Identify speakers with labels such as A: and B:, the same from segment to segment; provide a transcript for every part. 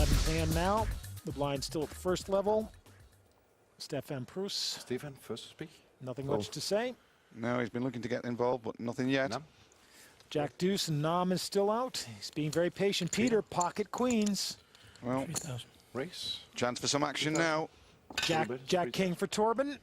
A: Torben's hand now. The blind still at the first level. Stefan Prus.
B: Stefan, first to speak.
A: Nothing much to say.
C: No, he's been looking to get involved, but nothing yet.
B: No.
A: Jack deuce and Nam is still out. He's being very patient. Peter, pocket queens.
C: Well,
B: 3,000. Race.
C: chance for some action now.
A: Jack king for Torben.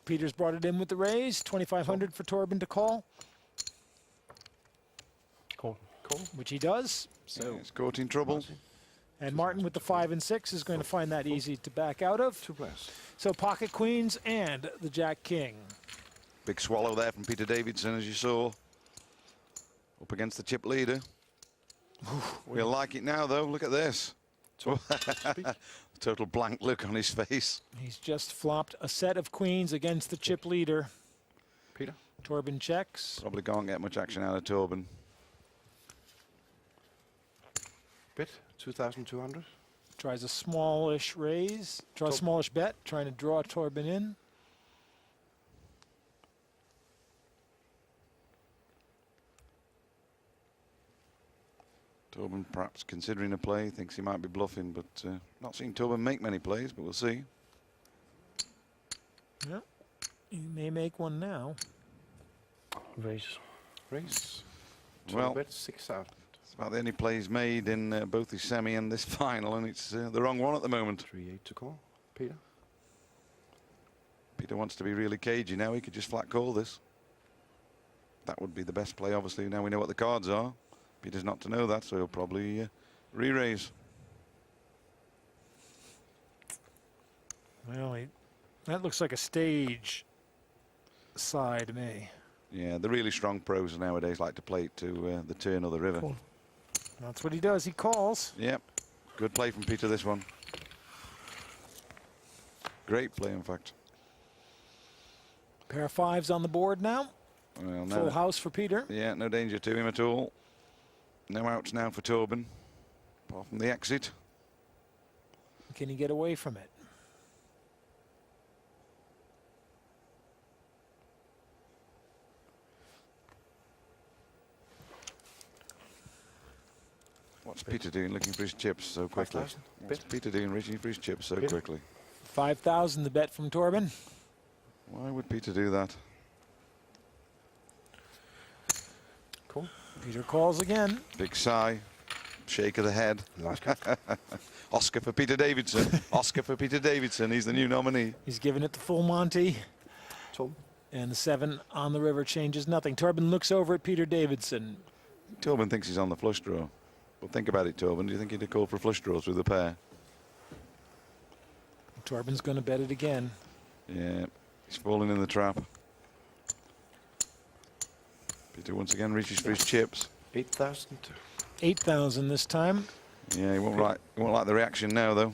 A: Peter's brought it in with the raise. 2,500 for Torben to call,
B: Call.
A: which he does.
C: So it's caught in trouble.
A: And Martin with the 5 and 6 is going to find that easy to back out of.
B: 2 players.
A: So pocket queens and the Jack king.
C: Big swallow there from Peter Davidson, as you saw. Up against the chip leader. We'll like it now, though. Look at this. Total blank look on his face.
A: He's just flopped a set of queens against the chip leader.
B: Peter.
A: Torben checks.
C: Probably can't get much action out of Torben.
B: Bid. 2,200.
A: Tries a smallish raise. Tries a smallish bet, trying to draw Torben in.
C: Torben perhaps considering a play, thinks he might be bluffing, but not seen Torben make many plays, but we'll see.
A: Yeah, he may make one now.
B: Race. Race.
C: Well,
B: Bet 6,000.
C: it's about the only plays made in both the semi and this final, and it's the wrong one at the moment.
B: 3-8 to call. Peter.
C: Peter wants to be really cagey now. He could just flat call this. That would be the best play, obviously. Now we know what the cards are. Peter's not to know that, so he'll probably re-raise.
A: Well, that looks like a stage side to me.
C: Yeah, the really strong pros nowadays like to play it to the turn or the river.
B: Cool.
A: That's what he does. He calls.
C: Yep, good play from Peter, this one. Great play, in fact.
A: Pair of 5s on the board now.
C: Well,
A: Full house for Peter.
C: Yeah, no danger to him at all. No outs now for Torben, apart from the exit.
A: Can he get away from it?
C: What's Peter doing looking for his chips so quickly?
B: 5,000.
C: What's Peter doing reaching for his chips so
B: Bid.
C: quickly?
A: 5,000 the bet from Torben.
C: Why would Peter do that?
B: Cool.
A: Peter calls again.
C: Big sigh, shake of the head.
B: Last card.
C: Oscar for Peter Davidson. Oscar for Peter Davidson. He's the new nominee.
A: He's giving it the full Monty.
B: Tom.
A: And the 7 on the river changes nothing. Torben looks over at Peter Davidson.
C: Torben thinks he's on the flush draw. But think about it, Torben. Do you think he'd have called for a flush draw through the pair?
A: Torben's going to bet it again.
C: Yeah, he's falling in the trap. Peter once again reaches for his chips.
B: 8,000.
A: 8,000 this time.
C: Yeah, he won't like the reaction now, though.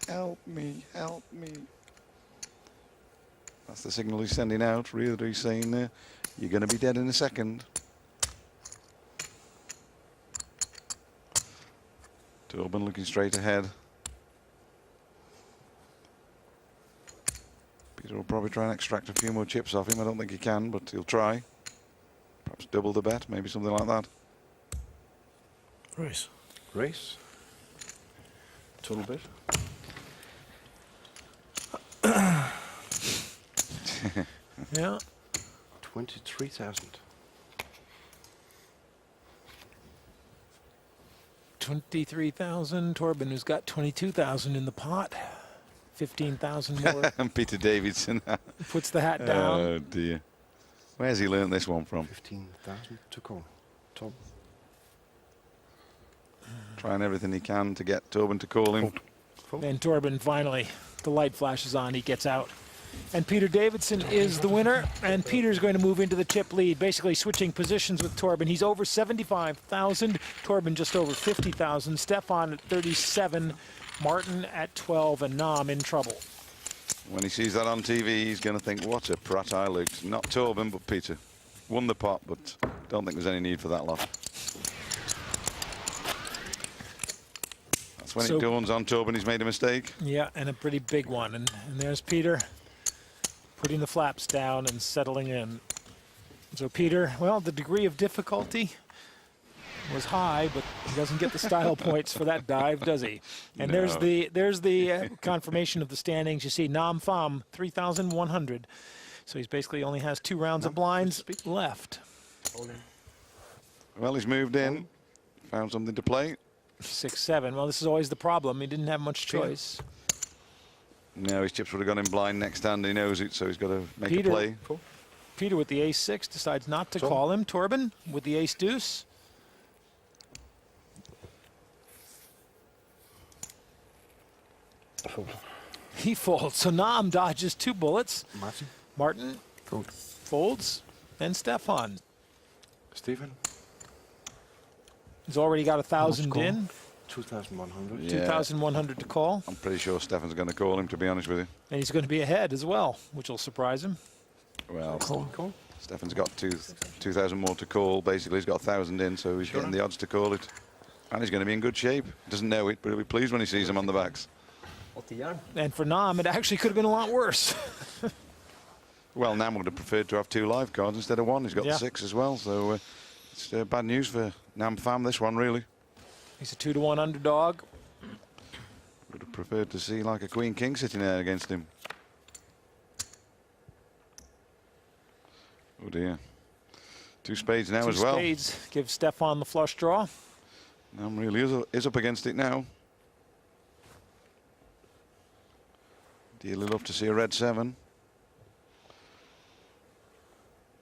C: Help me, help me. That's the signal he's sending out. Really, he's saying, you're going to be dead in a second. Torben looking straight ahead. Peter will probably try and extract a few more chips off him. I don't think he can, but he'll try. Perhaps double the bet, maybe something like that.
B: Race. Race. Total bid.
A: Yeah.
B: 23,000.
A: 23,000. Torben, who's got 22,000 in the pot. 15,000 more.
C: And Peter Davidson.
A: Puts the hat down.
C: Oh, dear. Where's he learned this one from?
B: 15,000 to call. Tom.
C: Trying everything he can to get Torben to call him.
B: Fold.
A: And Torben finally, the light flashes on, he gets out. And Peter Davidson is the winner, and Peter's going to move into the chip lead, basically switching positions with Torben. He's over 75,000, Torben just over 50,000, Stefan at 37, Martin at 12, and Nam in trouble.
C: When he sees that on TV, he's going to think, what a prat I looked. Not Torben, but Peter. Won the pot, but don't think there's any need for that lot. That's when it dawns on Torben he's made a mistake.
A: Yeah, and a pretty big one. And there's Peter putting the flaps down and settling in. So Peter, well, the degree of difficulty was high, but he doesn't get the style points for that dive, does he? And
C: No.
A: there's the confirmation of the standings. You see Nam Pham, 3,100. So he's basically only has 2 rounds of blinds left.
C: Well, he's moved in, found something to play.
A: 6-7. Well, this is always the problem. He didn't have much choice.
C: No, his chips would have gone in blind next hand. He knows it, so he's got to make
A: Peter.
C: a play.
A: Peter with the ace-6 decides not to
B: So?
A: call him. Torben with the ace-deuce.
B: Fold.
A: He folds. So Nam dodges 2 bullets.
B: Martin.
A: Martin
B: Fold.
A: folds. Then Stefan.
B: Stephen.
A: He's already got 1,000
B: call?
A: in.
B: 2,100.
C: Yeah.
A: 2,100 to call.
C: I'm pretty sure Stefan's going to call him, to be honest with you.
A: And he's going to be ahead as well, which will surprise him.
C: Well,
B: Call.
C: Stefan's got 2,000 more to call. Basically, he's got 1,000 in, so he's getting the odds to call it. And he's going to be in good shape. Doesn't know it, but he'll be pleased when he sees him on the backs.
A: And for Nam, it actually could have been a lot worse.
C: Well, Nam would have preferred to have 2 live cards instead of 1. He's got
A: Yeah.
C: the 6 as well, so it's bad news for Nam Pham, this one, really.
A: He's a 2-1 underdog.
C: Would have preferred to see like a queen-king sitting there against him. Oh dear. 2 spades now
A: 2
C: as well.
A: spades give Stefan the flush draw.
C: Nam really is up against it now. Dearly love to see a red 7.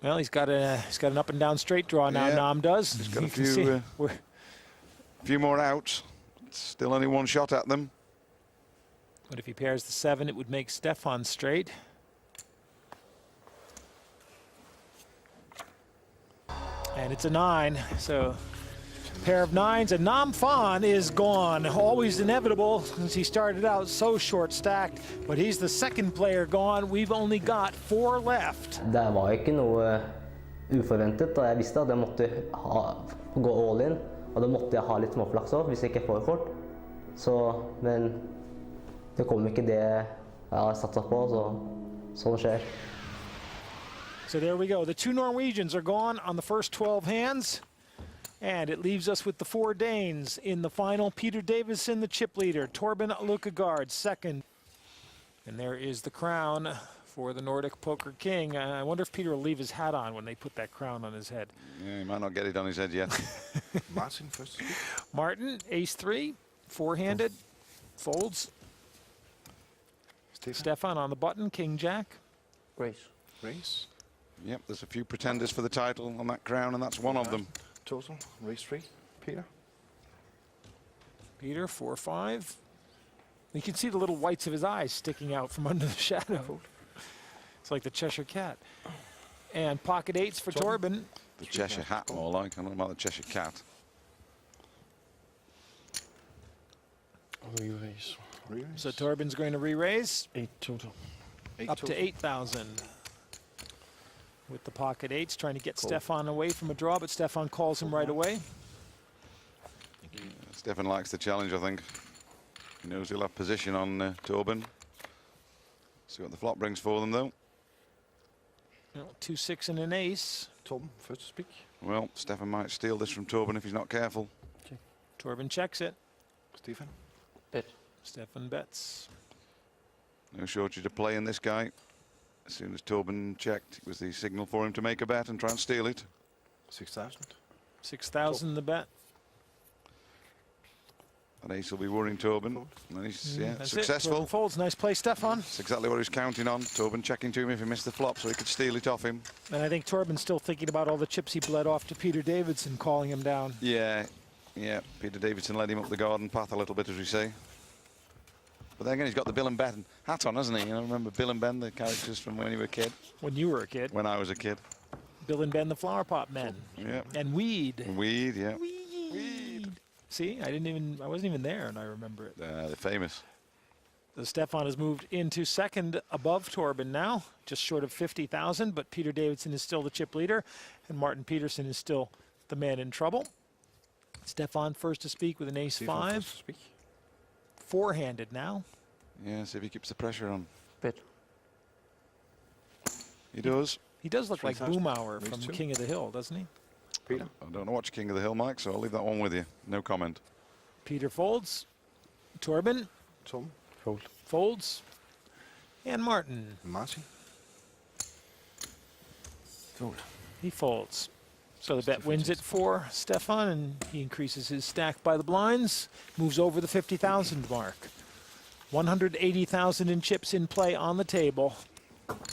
A: Well, he's got an up and down straight draw now.
C: Yeah.
A: Nam does.
C: He's got a
A: You can see
C: few,
A: we're-
C: few more outs. Still only 1 shot at them.
A: But if he pairs the 7, it would make Stefan straight. And it's a 9. So pair of 9s, and Nam Pham is gone. Always inevitable since he started out so short stacked, but he's the second player gone. We've only got 4 left.
D: Det var ikke noe uforventet, og jeg visste at jeg måtte gå all in, og da måtte jeg ha litt småflaks også, hvis jeg ikke får kort. Så, men det kom ikke det jeg har satset på, så sånn skjer.
A: So there we go. The 2 Norwegians are gone on the first 12 hands. And it leaves us with the 4 Danes in the final. Peter Davison, the chip leader. Torben Lukkegaard, second. And there is the crown for the Nordic Poker King. I wonder if Peter will leave his hat on when they put that crown on his head.
C: Yeah, he might not get it on his head yet.
B: Martin first to speak.
A: Martin, ace-3, 4-handed, folds.
B: Stephen.
A: Stefan on the button, king-jack.
B: Race.
C: Yep, there's a few pretenders for the title on that crown, and that's one of them.
B: Total. Race 3. Peter.
A: Peter, 4-5. You can see the little whites of his eyes sticking out from under the shadow. It's like the Cheshire Cat. And pocket 8s for Torben.
C: The Cheshire Hat, more like. I don't know about the Cheshire Cat.
B: Re-raise.
A: So Torben's going to re-raise
B: 8 total.
A: up to 8,000. With the pocket 8s, trying to get Stefan away from a draw, but Stefan calls him right away.
C: Stefan likes the challenge, I think. He knows he'll have position on Torben. See what the flop brings for them, though.
A: 2-6 and an ace.
B: Torben first to speak.
C: Well, Stefan might steal this from Torben if he's not careful.
A: Torben checks it.
B: Stephen.
A: Stefan bets.
C: No shortage of play in this guy. As soon as Torben checked, it was the signal for him to make a bet and try and steal it.
B: 6,000.
A: 6,000 the bet.
C: That ace will be worrying Torben. And he's
A: That's
C: successful.
A: It. Torben folds. Nice play, Stefan.
C: That's exactly what he was counting on. Torben checking to him if he missed the flop so he could steal it off him.
A: And I think Torben's still thinking about all the chips he bled off to Peter Davidson, calling him down.
C: Yeah. Peter Davidson led him up the garden path a little bit, as we say. But then again, he's got the Bill and Ben hat on, hasn't he? You know, remember Bill and Ben, the characters from when you were a kid?
A: When you were a kid.
C: When I was a kid.
A: Bill and Ben, the flower pot men.
C: Yeah.
A: And Weed.
C: Weed, yeah.
A: Weed. See, I wasn't even there, and I remember it.
C: They're famous.
A: So Stefan has moved into second above Torben now, just short of 50,000, but Peter Davidson is still the chip leader, and Martin Peterson is still the man in trouble. Stefan first to speak with an ace-5. Four-handed now.
C: Yeah, see if he keeps the pressure on.
D: Bet.
C: He does.
A: He does look like
B: 3,000.
A: Boomauer from
B: Race 2.
A: King of the Hill, doesn't he?
B: Peter.
C: I don't know what's King of the Hill, Mike, so I'll leave that one with you. No comment.
A: Peter folds. Torben
B: Tom. Fold.
A: folds. And Martin.
B: Martin. Fold.
A: He folds. So the bet wins it for Stefan, and he increases his stack by the blinds, moves over the 50,000 mark. 180,000 in chips in play on the table.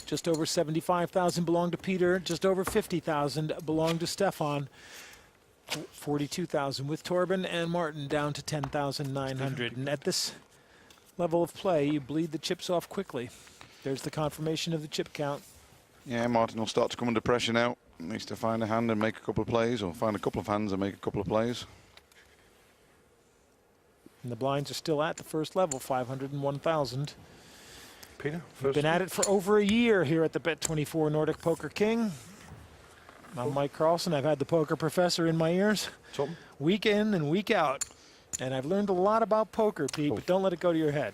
A: Just over 75,000 belong to Peter. Just over 50,000 belong to Stefan. 42,000 with Torben and Martin down to 10,900. And at this level of play, you bleed the chips off quickly. There's the confirmation of the chip count.
C: Yeah, Martin will start to come under pressure now. Needs to find a hand and make a couple of plays, or find a couple of hands and make a couple of plays.
A: And the blinds are still at the first level, 501,000.
B: Peter.
A: We've
B: First.
A: been at it for over a year here at the Bet24 Nordic Poker King. I'm Mike Carlson. I've had the poker professor in my ears
B: Tom.
A: week in and week out. And I've learned a lot about poker, Pete, but don't let it go to your head.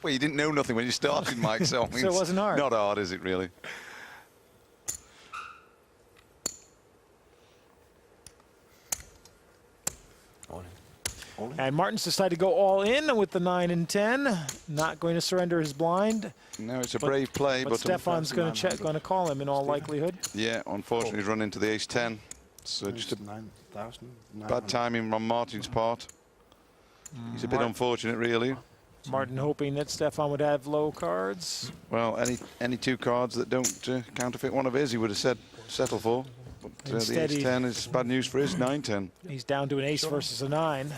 C: Well, you didn't know nothing when you started, Mike, so I mean,
A: So it wasn't hard.
C: Not hard, is it, really?
B: All in. All in.
A: And Martin's decided to go all in with the 9 and 10. Not going to surrender his blind.
C: No, it's a
A: But-
C: brave play,
A: But
C: but
A: Stefan's going to call him in all likelihood.
C: yeah, unfortunately, he's run into the ace-10. So just a
B: 9,000.
C: bad timing on Martin's part. He's a bit unfortunate, really.
A: Martin hoping that Stefan would have low cards.
C: Well, any two cards that don't counterfeit one of his, he would have said settle for. But the
A: Instead he-
C: ace-10 is bad news for his 9-10.
A: He's down to an ace versus a 9.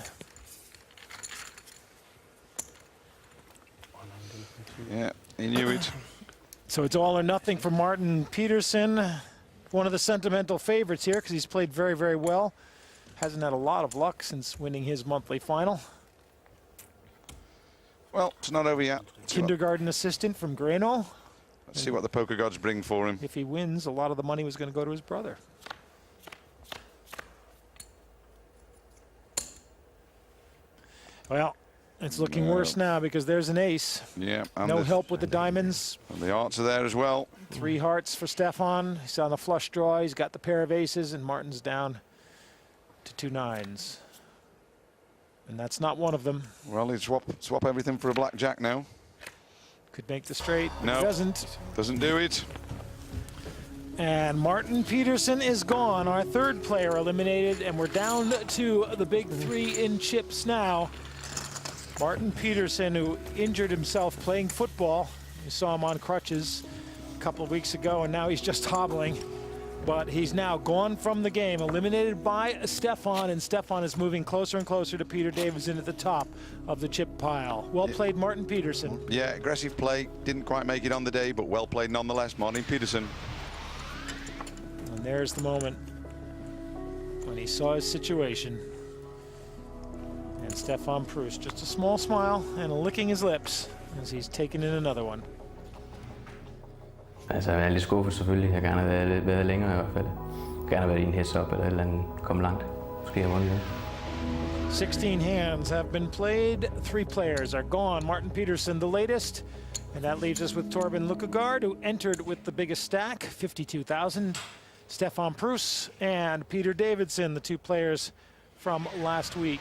C: Yeah, he knew it.
A: So it's all or nothing for Martin Peterson. One of the sentimental favorites here because he's played very, very well. Hasn't had a lot of luck since winning his monthly final.
C: Well, it's not over yet.
A: Kindergarten assistant from Greno.
C: Let's see what the poker gods bring for him.
A: If he wins, a lot of the money was going to go to his brother. Well, it's looking worse now because there's an ace.
C: Yeah, and
A: No help with the diamonds.
C: the hearts are there as well.
A: 3 hearts for Stefan. He's on the flush draw. He's got the pair of aces, and Martin's down to 2 9s. And that's not one of them.
C: Well, he'd swap everything for a blackjack now.
A: Could make the straight, but
C: No.
A: he doesn't.
C: Doesn't do it.
A: And Martin Peterson is gone, our third player eliminated, and we're down to the big 3 in chips now. Martin Peterson, who injured himself playing football. You saw him on crutches a couple of weeks ago, and now he's just hobbling. But he's now gone from the game, eliminated by Stefan, and Stefan is moving closer and closer to Peter Davidson at the top of the chip pile. Well played, Martin Peterson.
C: Yeah, aggressive play. Didn't quite make it on the day, but well played nonetheless. Martin Peterson.
A: And there's the moment when he saw his situation. And Stefan Proust, just a small smile and licking his lips as he's taken in another one.
E: Altså, jeg er lidt skuffet selvfølgelig. Jeg gerne have været længere i hvert fald. Gerne have været i en heads-up eller et eller andet. Komme langt. Måske have vundet.
A: 16 hands have been played. 3 players are gone. Martin Peterson, the latest. And that leaves us with Torben Lukkegaard, who entered with the biggest stack, 52,000. Stefan Proust and Peter Davidson, the 2 players from last week.